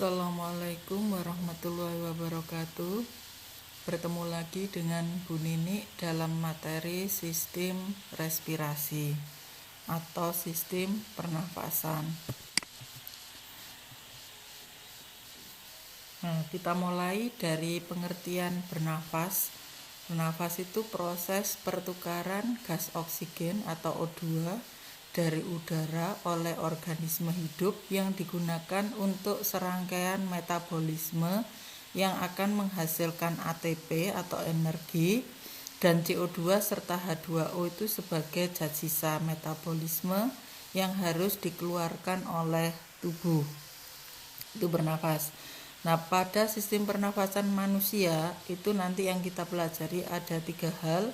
Assalamualaikum warahmatullahi wabarakatuh. Bertemu lagi dengan Bu Nini dalam materi sistem respirasi atau sistem pernafasan. Nah, kita mulai dari pengertian bernafas. Bernafas itu proses pertukaran gas oksigen atau O2 dari udara oleh organisme hidup yang digunakan untuk serangkaian metabolisme yang akan menghasilkan ATP atau energi dan CO2 serta H2O itu sebagai zat sisa metabolisme yang harus dikeluarkan oleh tubuh. Itu bernafas. Nah, pada sistem pernafasan manusia itu nanti yang kita pelajari ada 3 hal,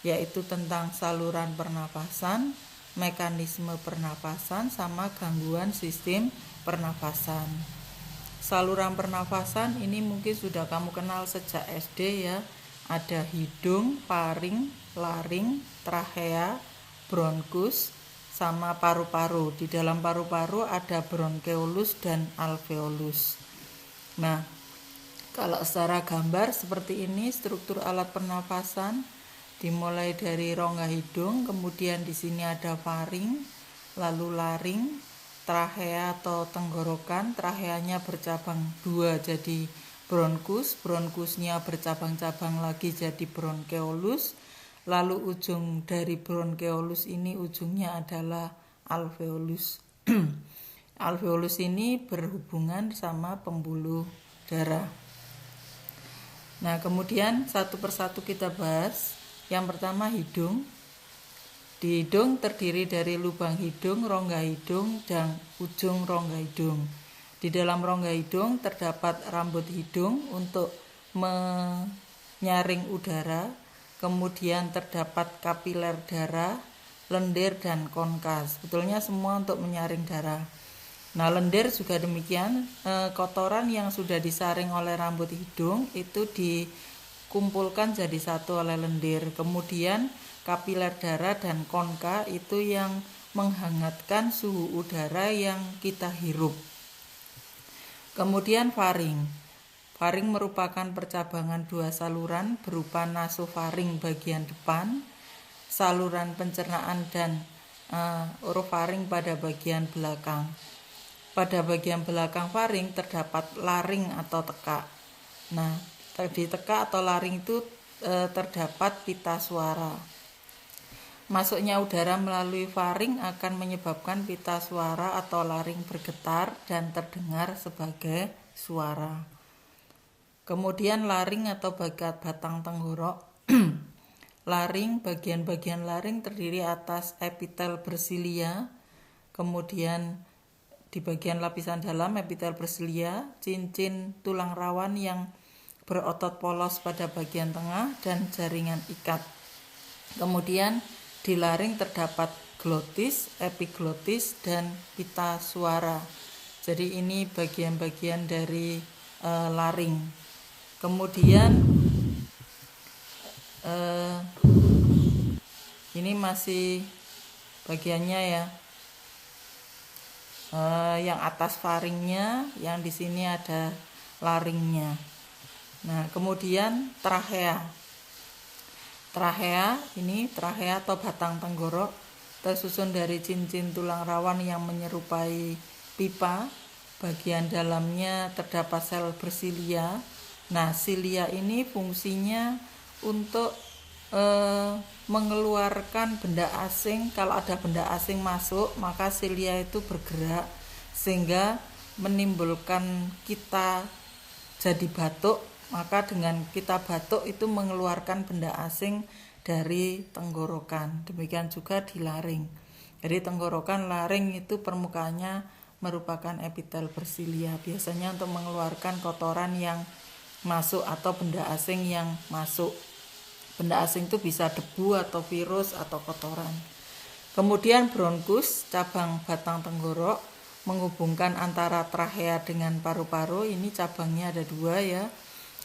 yaitu tentang saluran pernafasan, mekanisme pernafasan, sama gangguan sistem pernafasan. Saluran pernafasan ini mungkin sudah kamu kenal sejak SD ya. Ada hidung, paring, laring, trachea, bronkus, sama paru-paru. Di dalam paru-paru ada bronkeolus dan alveolus. Nah, kalau secara gambar seperti ini struktur alat pernafasan. Dimulai dari rongga hidung, kemudian di sini ada faring, lalu laring, trachea atau tenggorokan, tracheanya bercabang 2 jadi bronkus, bronkusnya bercabang-cabang lagi jadi bronkeolus, lalu ujung dari bronkeolus ini ujungnya adalah alveolus. Alveolus ini berhubungan sama pembuluh darah. Nah, kemudian satu persatu kita bahas. Yang pertama hidung. Di hidung terdiri dari lubang hidung, rongga hidung, dan ujung rongga hidung. Di dalam rongga hidung terdapat rambut hidung untuk menyaring udara. Kemudian terdapat kapiler darah, lendir, dan konka. Sebetulnya semua untuk menyaring darah. Nah, lendir juga demikian. Kotoran yang sudah disaring oleh rambut hidung itu dikumpulkan jadi satu oleh lendir. Kemudian kapiler darah dan konka itu yang menghangatkan suhu udara yang kita hirup. Kemudian faring. Faring merupakan percabangan 2 saluran berupa nasofaring bagian depan, saluran pencernaan, dan orofaring pada bagian belakang. Pada bagian belakang faring terdapat laring atau tekak. Nah, di tekak atau laring itu terdapat pita suara. Masuknya udara melalui faring akan menyebabkan pita suara atau laring bergetar dan terdengar sebagai suara. Kemudian laring atau bagian batang tenggorok. Laring, bagian-bagian laring terdiri atas epitel bersilia, kemudian di bagian lapisan dalam epitel bersilia, cincin tulang rawan yang berotot polos pada bagian tengah, dan jaringan ikat. Kemudian di laring terdapat glotis, epiglotis, dan pita suara. Jadi ini bagian-bagian dari laring. Kemudian ini masih bagiannya ya. Yang atas faringnya, yang di sini ada laringnya. Nah, kemudian trachea. Trachea atau batang tenggorok tersusun dari cincin tulang rawan yang menyerupai pipa. Bagian dalamnya terdapat sel bersilia. Nah, silia ini fungsinya untuk mengeluarkan benda asing. Kalau ada benda asing masuk, maka silia itu bergerak sehingga menimbulkan kita jadi batuk. Maka dengan kita batuk itu mengeluarkan benda asing dari tenggorokan. Demikian juga di laring. Jadi tenggorokan, laring itu permukaannya merupakan epitel bersilia. Biasanya untuk mengeluarkan kotoran yang masuk atau benda asing yang masuk. Benda asing itu bisa debu atau virus atau kotoran. Kemudian bronkus, cabang batang tenggorok, menghubungkan antara trachea dengan paru-paru. Ini cabangnya ada 2 ya.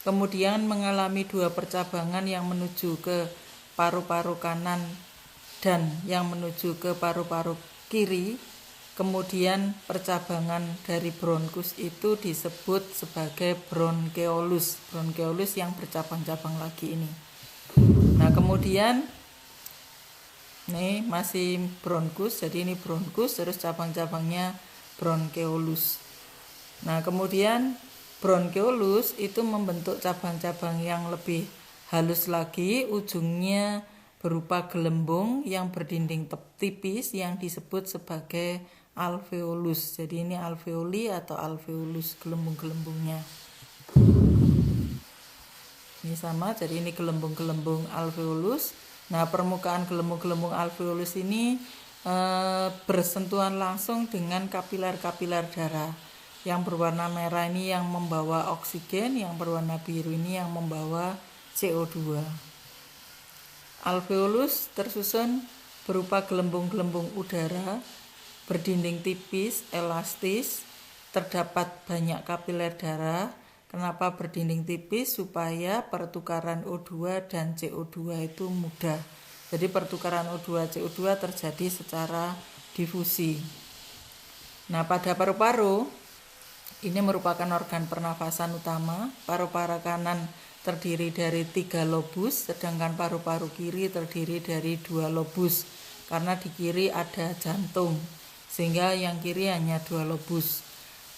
Kemudian mengalami 2 percabangan yang menuju ke paru-paru kanan dan yang menuju ke paru-paru kiri. Kemudian percabangan dari bronkus itu disebut sebagai bronkeolus. Bronkeolus yang bercabang-cabang lagi ini. Nah, kemudian ini masih bronkus, jadi ini bronkus terus cabang-cabangnya bronkeolus. Nah, kemudian bronkeolus itu membentuk cabang-cabang yang lebih halus lagi, ujungnya berupa gelembung yang berdinding tipis yang disebut sebagai alveolus. Jadi ini alveoli atau alveolus, gelembung-gelembungnya. Ini sama, jadi ini gelembung-gelembung alveolus. Nah, permukaan gelembung-gelembung alveolus ini bersentuhan langsung dengan kapiler-kapiler darah. Yang berwarna merah ini yang membawa oksigen, yang berwarna biru ini yang membawa CO2. Alveolus tersusun berupa gelembung-gelembung udara, berdinding tipis, elastis, terdapat banyak kapiler darah. Kenapa berdinding tipis? Supaya pertukaran O2 dan CO2 itu mudah. Jadi pertukaran O2 CO2 terjadi secara difusi. Nah, pada paru-paru ini merupakan organ pernafasan utama. Paru-paru kanan terdiri dari 3 lobus, sedangkan paru-paru kiri terdiri dari 2 lobus. Karena di kiri ada jantung, sehingga yang kiri hanya 2 lobus.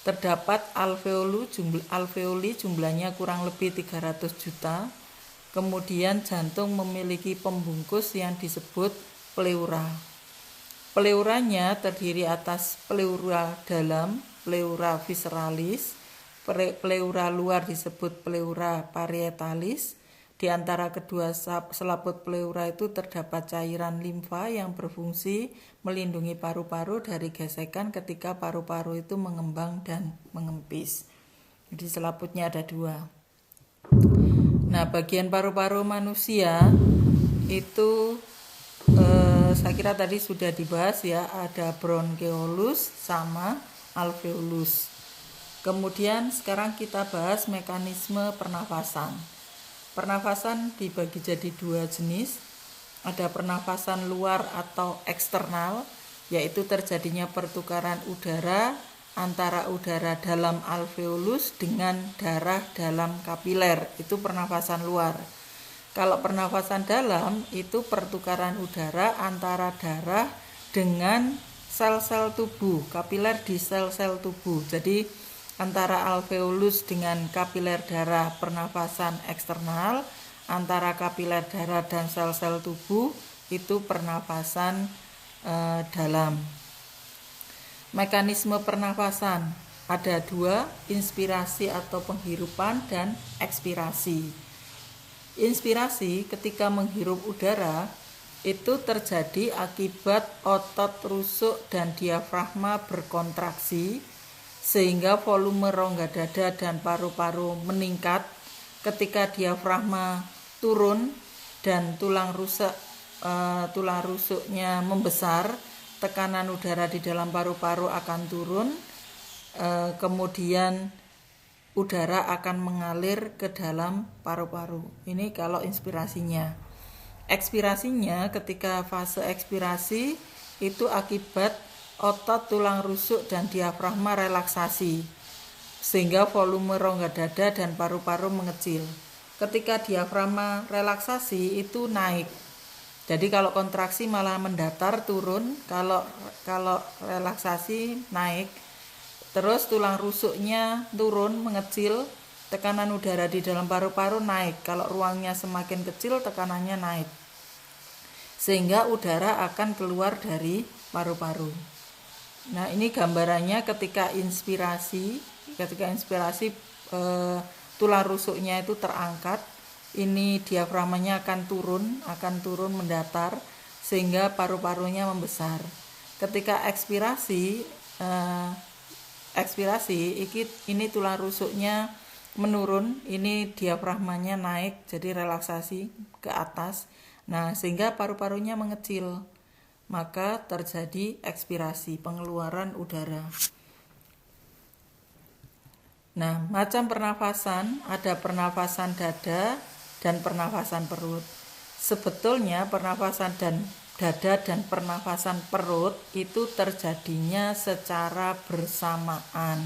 Terdapat alveoli jumlahnya kurang lebih 300 juta. Kemudian jantung memiliki pembungkus yang disebut pleura. Pleuranya terdiri atas pleura dalam, pleura visceralis, pleura luar disebut pleura parietalis. Di antara kedua selaput pleura itu terdapat cairan limfa yang berfungsi melindungi paru-paru dari gesekan ketika paru-paru itu mengembang dan mengempis. Jadi selaputnya ada 2. Nah, bagian paru-paru manusia itu saya kira tadi sudah dibahas ya, ada bronkeolus sama alveolus. Kemudian sekarang kita bahas mekanisme pernafasan. Pernafasan dibagi jadi 2 jenis. Ada pernafasan luar atau eksternal, yaitu terjadinya pertukaran udara antara udara dalam alveolus dengan darah dalam kapiler. Itu pernafasan luar. Kalau pernafasan dalam itu pertukaran udara antara darah dengan sel-sel tubuh, kapiler di sel-sel tubuh. Jadi antara alveolus dengan kapiler darah pernafasan eksternal, antara kapiler darah dan sel-sel tubuh itu pernafasan dalam. Mekanisme pernafasan ada 2, inspirasi atau penghirupan dan ekspirasi. Inspirasi ketika menghirup udara itu terjadi akibat otot rusuk dan diafragma berkontraksi sehingga volume rongga dada dan paru-paru meningkat. Ketika diafragma turun dan tulang rusuknya membesar, tekanan udara di dalam paru-paru akan turun, kemudian udara akan mengalir ke dalam paru-paru. Ini kalau inspirasinya. Ekspirasinya ketika fase ekspirasi itu akibat otot tulang rusuk dan diafragma relaksasi sehingga volume rongga dada dan paru-paru mengecil. Ketika diafragma relaksasi itu naik. Jadi kalau kontraksi malah mendatar turun, kalau relaksasi naik. Terus tulang rusuknya turun mengecil, tekanan udara di dalam paru-paru naik. Kalau ruangnya semakin kecil tekanannya naik. Sehingga udara akan keluar dari paru-paru. Nah, ini gambarannya ketika inspirasi tulang rusuknya itu terangkat, ini diafragmanya akan turun mendatar sehingga paru-parunya membesar. Ketika ekspirasi ini tulang rusuknya menurun, ini diafragmanya naik jadi relaksasi ke atas. Nah, sehingga paru-parunya mengecil. Maka terjadi ekspirasi, pengeluaran udara. Nah, macam pernafasan, ada pernafasan dada dan pernafasan perut. Sebetulnya pernafasan dan dada dan pernafasan perut itu terjadinya secara bersamaan.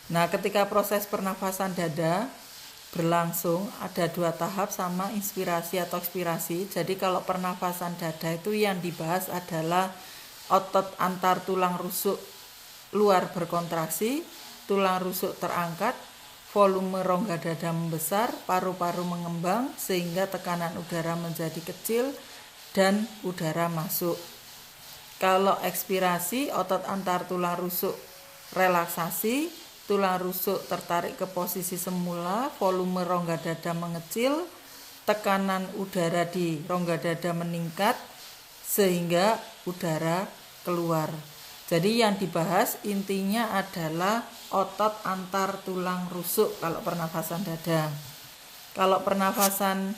Nah, ketika proses pernafasan dada berlangsung ada 2 tahap sama inspirasi atau ekspirasi. Jadi kalau pernafasan dada itu yang dibahas adalah otot antar tulang rusuk luar berkontraksi, tulang rusuk terangkat, volume rongga dada membesar, paru-paru mengembang sehingga tekanan udara menjadi kecil dan udara masuk. Kalau ekspirasi, otot antar tulang rusuk relaksasi, tulang rusuk tertarik ke posisi semula, volume rongga dada mengecil, tekanan udara di rongga dada meningkat sehingga udara keluar. Jadi yang dibahas intinya adalah otot antar tulang rusuk kalau pernafasan dada. Kalau pernafasan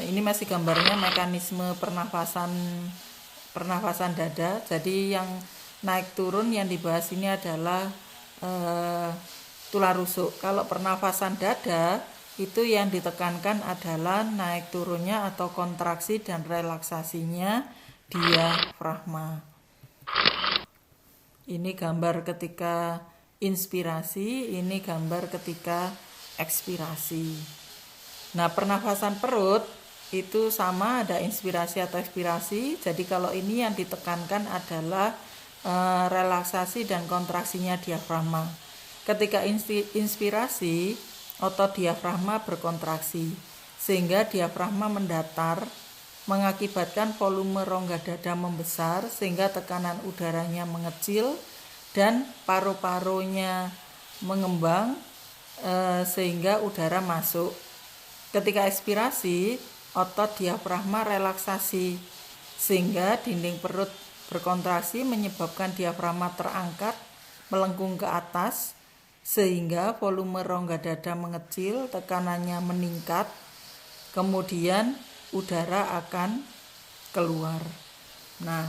ini masih gambarnya mekanisme pernafasan dada. Jadi yang naik turun yang dibahas ini adalah tulang rusuk. Kalau pernafasan dada itu yang ditekankan adalah naik turunnya atau kontraksi dan relaksasinya diafragma. Ini gambar ketika inspirasi, ini gambar ketika ekspirasi. Nah, pernafasan perut itu sama, ada inspirasi atau ekspirasi. Jadi kalau ini yang ditekankan adalah relaksasi dan kontraksinya diafragma. Ketika inspirasi, otot diafragma berkontraksi sehingga diafragma mendatar, mengakibatkan volume rongga dada membesar sehingga tekanan udaranya mengecil dan paru-parunya mengembang sehingga udara masuk. Ketika ekspirasi, otot diafragma relaksasi sehingga dinding perut berkontraksi menyebabkan diafragma terangkat melengkung ke atas sehingga volume rongga dada mengecil, tekanannya meningkat, kemudian udara akan keluar. Nah,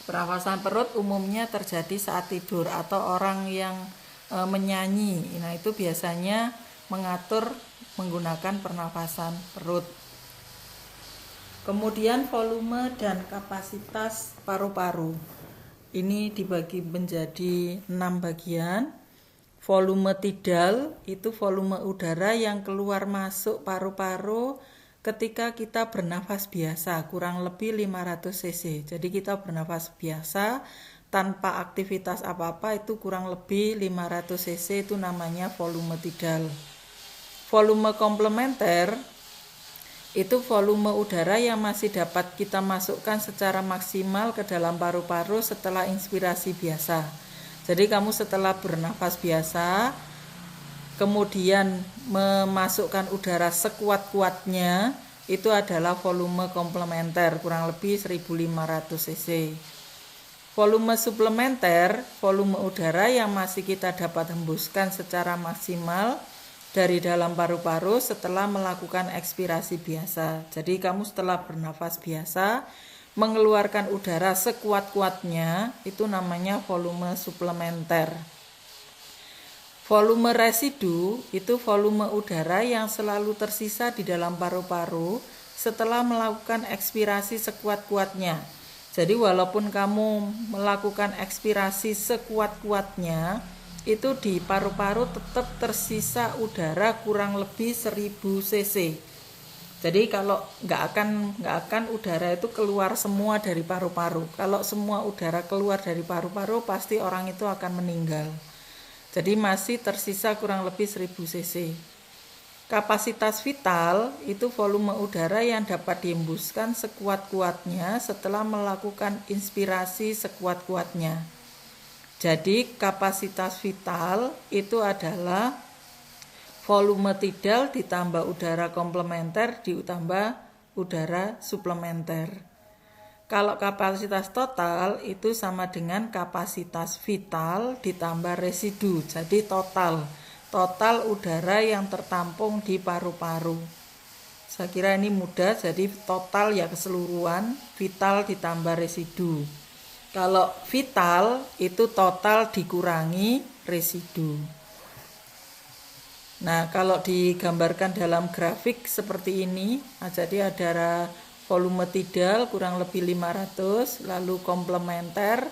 pernafasan perut umumnya terjadi saat tidur atau orang yang menyanyi. Nah, itu biasanya mengatur menggunakan pernafasan perut. Kemudian volume dan kapasitas paru-paru. Ini dibagi menjadi 6 bagian. Volume tidal itu volume udara yang keluar masuk paru-paru ketika kita bernafas biasa, kurang lebih 500 cc. Jadi kita bernafas biasa tanpa aktivitas apa-apa itu kurang lebih 500 cc, itu namanya volume tidal. Volume komplementer itu volume udara yang masih dapat kita masukkan secara maksimal ke dalam paru-paru setelah inspirasi biasa. Jadi kamu setelah bernafas biasa, kemudian memasukkan udara sekuat-kuatnya, itu adalah volume komplementer, kurang lebih 1500 cc. Volume suplementer, volume udara yang masih kita dapat hembuskan secara maksimal dari dalam paru-paru setelah melakukan ekspirasi biasa. Jadi kamu setelah bernafas biasa mengeluarkan udara sekuat-kuatnya, itu namanya volume suplementer. Volume residu itu volume udara yang selalu tersisa di dalam paru-paru setelah melakukan ekspirasi sekuat-kuatnya. Jadi walaupun kamu melakukan ekspirasi sekuat-kuatnya, itu di paru-paru tetap tersisa udara kurang lebih 1000 cc. Jadi kalau nggak akan udara itu keluar semua dari paru-paru. Kalau semua udara keluar dari paru-paru, pasti orang itu akan meninggal. Jadi masih tersisa kurang lebih 1000 cc. Kapasitas vital itu volume udara yang dapat dihembuskan sekuat-kuatnya setelah melakukan inspirasi sekuat-kuatnya. Jadi kapasitas vital itu adalah volume tidal ditambah udara komplementer ditambah udara suplementer. Kalau kapasitas total itu sama dengan kapasitas vital ditambah residu. Jadi total udara yang tertampung di paru-paru. Saya kira ini mudah, jadi total ya keseluruhan, vital ditambah residu. Kalau vital itu total dikurangi residu. Nah, kalau digambarkan dalam grafik seperti ini, jadi ada volume tidal kurang lebih 500, lalu komplementer,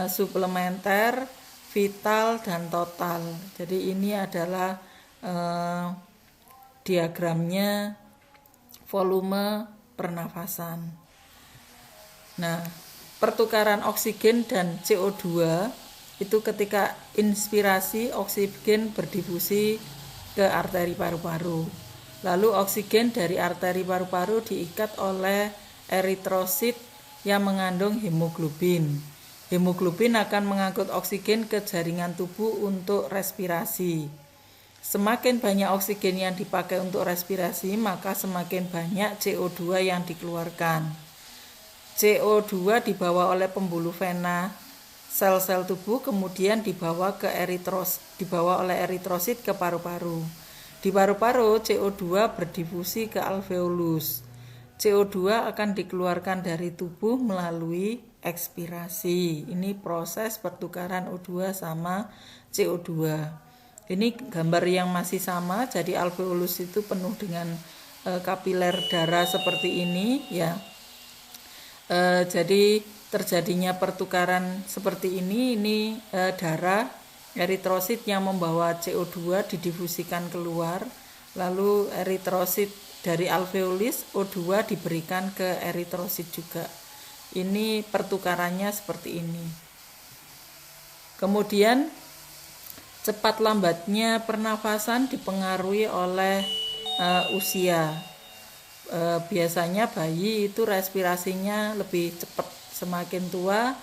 suplementer, vital, dan total. Jadi ini adalah diagramnya volume pernafasan. Nah, pertukaran oksigen dan CO2 itu ketika inspirasi oksigen berdifusi ke arteri paru-paru. Lalu oksigen dari arteri paru-paru diikat oleh eritrosit yang mengandung hemoglobin. Hemoglobin akan mengangkut oksigen ke jaringan tubuh untuk respirasi. Semakin banyak oksigen yang dipakai untuk respirasi, maka semakin banyak CO2 yang dikeluarkan. CO2 dibawa oleh pembuluh vena sel-sel tubuh, kemudian dibawa oleh eritrosit ke paru-paru. Di paru-paru CO2 berdifusi ke alveolus. CO2 akan dikeluarkan dari tubuh melalui ekspirasi. Ini proses pertukaran O2 sama CO2. Ini gambar yang masih sama, jadi alveolus itu penuh dengan kapiler darah seperti ini ya. Jadi terjadinya pertukaran seperti ini darah eritrosit yang membawa CO2 didifusikan keluar, lalu eritrosit dari alveolus O2 diberikan ke eritrosit juga. Ini pertukarannya seperti ini. Kemudian cepat lambatnya pernafasan dipengaruhi oleh usia. Biasanya bayi itu respirasinya lebih cepat, semakin tua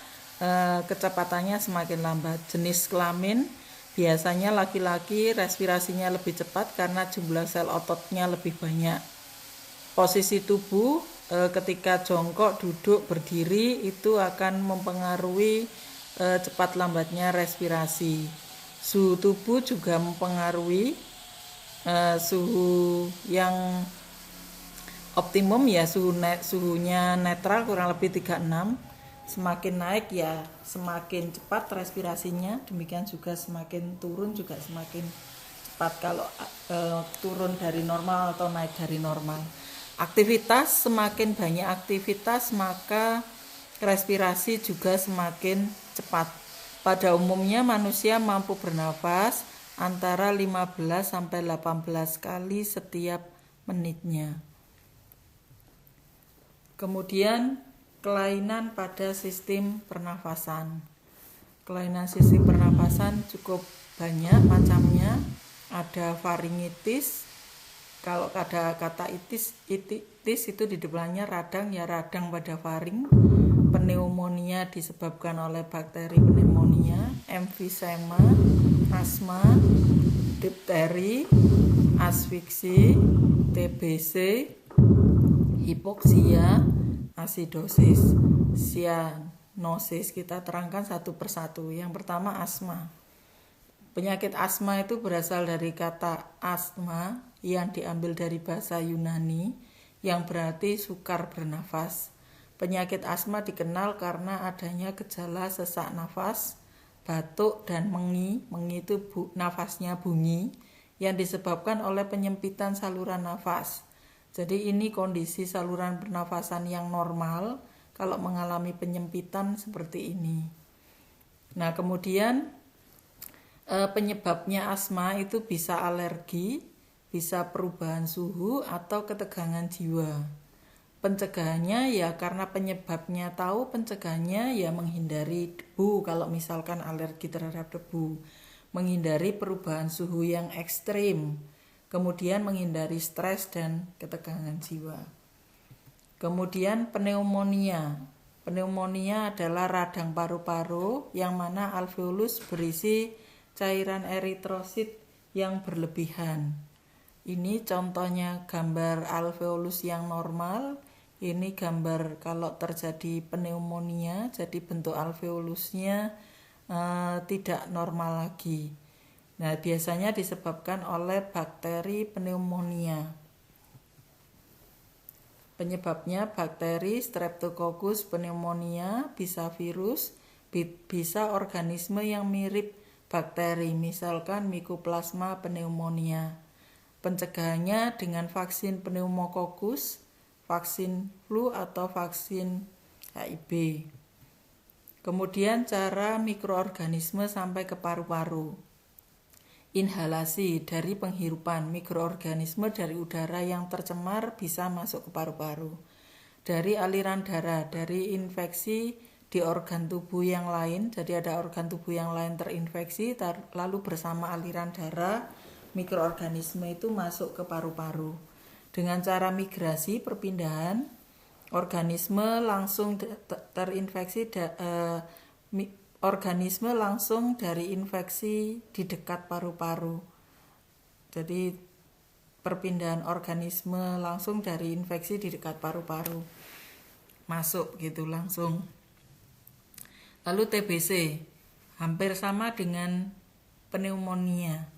kecepatannya semakin lambat. Jenis kelamin biasanya laki-laki respirasinya lebih cepat karena jumlah sel ototnya lebih banyak. Posisi tubuh ketika jongkok, duduk, berdiri itu akan mempengaruhi cepat lambatnya respirasi. Suhu tubuh juga mempengaruhi. Suhu yang optimum ya suhunya netral kurang lebih 36. Semakin naik ya semakin cepat respirasinya, demikian juga semakin turun juga semakin cepat kalau turun dari normal atau naik dari normal. Aktivitas, semakin banyak aktivitas maka respirasi juga semakin cepat. Pada umumnya manusia mampu bernafas antara 15 sampai 18 kali setiap menitnya. Kemudian kelainan pada sistem pernafasan. Kelainan sistem pernafasan cukup banyak macamnya. Ada faringitis. Kalau ada kata itis itu di depannya radang, ya radang pada faring. Pneumonia disebabkan oleh bakteri pneumonia, emfisema, asma, difteri, asfiksi, TBC, hipoksia, asidosis, sianosis. Kita terangkan satu persatu. Yang pertama asma. Penyakit asma itu berasal dari kata asma yang diambil dari bahasa Yunani yang berarti sukar bernafas. Penyakit asma dikenal karena adanya gejala sesak nafas, batuk, dan mengi. Mengi itu nafasnya bunyi yang disebabkan oleh penyempitan saluran nafas. Jadi ini kondisi saluran pernafasan yang normal kalau mengalami penyempitan seperti ini. Nah, kemudian penyebabnya asma itu bisa alergi, bisa perubahan suhu atau ketegangan jiwa. Pencegahannya ya karena penyebabnya tahu, pencegahannya ya menghindari debu kalau misalkan alergi terhadap debu, menghindari perubahan suhu yang ekstrim, kemudian menghindari stres dan ketegangan jiwa. Kemudian pneumonia. Pneumonia adalah radang paru-paru yang mana alveolus berisi cairan eritrosit yang berlebihan. Ini contohnya gambar alveolus yang normal. Ini gambar kalau terjadi pneumonia, jadi bentuk alveolusnya tidak normal lagi. Nah, biasanya disebabkan oleh bakteri pneumonia. Penyebabnya bakteri Streptococcus pneumonia, bisa virus, bisa organisme yang mirip bakteri, misalkan Mycoplasma pneumonia. Pencegahannya dengan vaksin pneumokokus, vaksin flu atau vaksin HIV. Kemudian cara mikroorganisme sampai ke paru-paru. Inhalasi dari penghirupan, mikroorganisme dari udara yang tercemar bisa masuk ke paru-paru. Dari aliran darah, dari infeksi di organ tubuh yang lain, jadi ada organ tubuh yang lain terinfeksi, lalu bersama aliran darah, mikroorganisme itu masuk ke paru-paru. Dengan cara migrasi, perpindahan, organisme langsung terinfeksi, organisme langsung dari infeksi di dekat paru-paru. Jadi perpindahan organisme langsung dari infeksi di dekat paru-paru masuk gitu langsung. Lalu TBC hampir sama dengan pneumonia.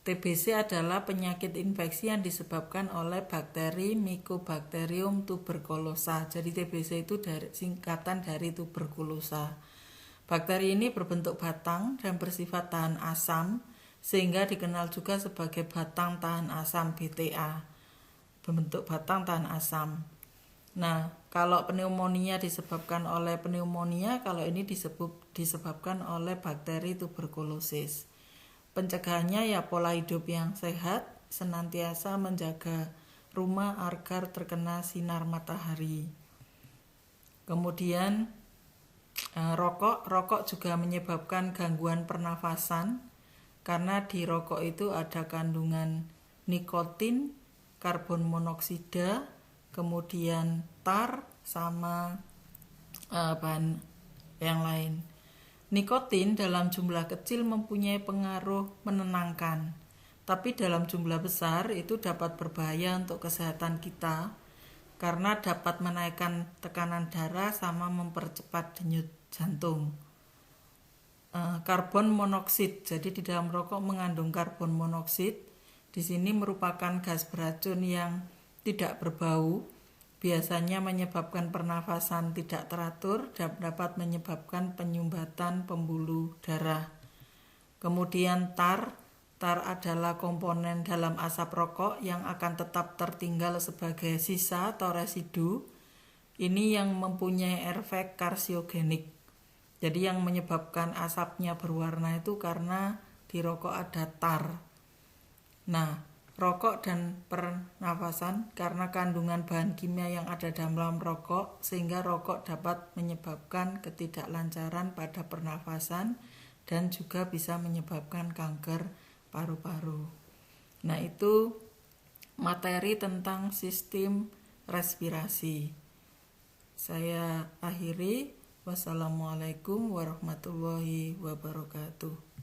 TBC adalah penyakit infeksi yang disebabkan oleh bakteri Mycobacterium tuberculosa. Jadi TBC itu singkatan dari tuberkulosa. Bakteri ini berbentuk batang dan bersifat tahan asam, sehingga dikenal juga sebagai batang tahan asam BTA. Berbentuk batang tahan asam. Nah, kalau pneumonia disebabkan oleh pneumonia, kalau ini disebabkan oleh bakteri tuberkulosis. Pencegahannya ya pola hidup yang sehat, senantiasa menjaga rumah agar terkena sinar matahari. Kemudian rokok juga menyebabkan gangguan pernafasan karena di rokok itu ada kandungan nikotin, karbon monoksida, kemudian tar sama bahan yang lain. Nikotin dalam jumlah kecil mempunyai pengaruh menenangkan, tapi dalam jumlah besar itu dapat berbahaya untuk kesehatan kita karena dapat menaikkan tekanan darah sama mempercepat denyut jantung. Karbon monoksid, jadi di dalam rokok mengandung karbon monoksid. Di sini merupakan gas beracun yang tidak berbau, biasanya menyebabkan pernafasan tidak teratur dan dapat menyebabkan penyumbatan pembuluh darah. Kemudian tar adalah komponen dalam asap rokok yang akan tetap tertinggal sebagai sisa atau residu. Ini yang mempunyai efek karsiogenik. Jadi yang menyebabkan asapnya berwarna itu karena di rokok ada tar. Nah, rokok dan pernafasan karena kandungan bahan kimia yang ada dalam rokok, sehingga rokok dapat menyebabkan ketidaklancaran pada pernafasan dan juga bisa menyebabkan kanker paru-paru. Nah, itu materi tentang sistem respirasi. Saya akhiri. Wassalamualaikum warahmatullahi wabarakatuh.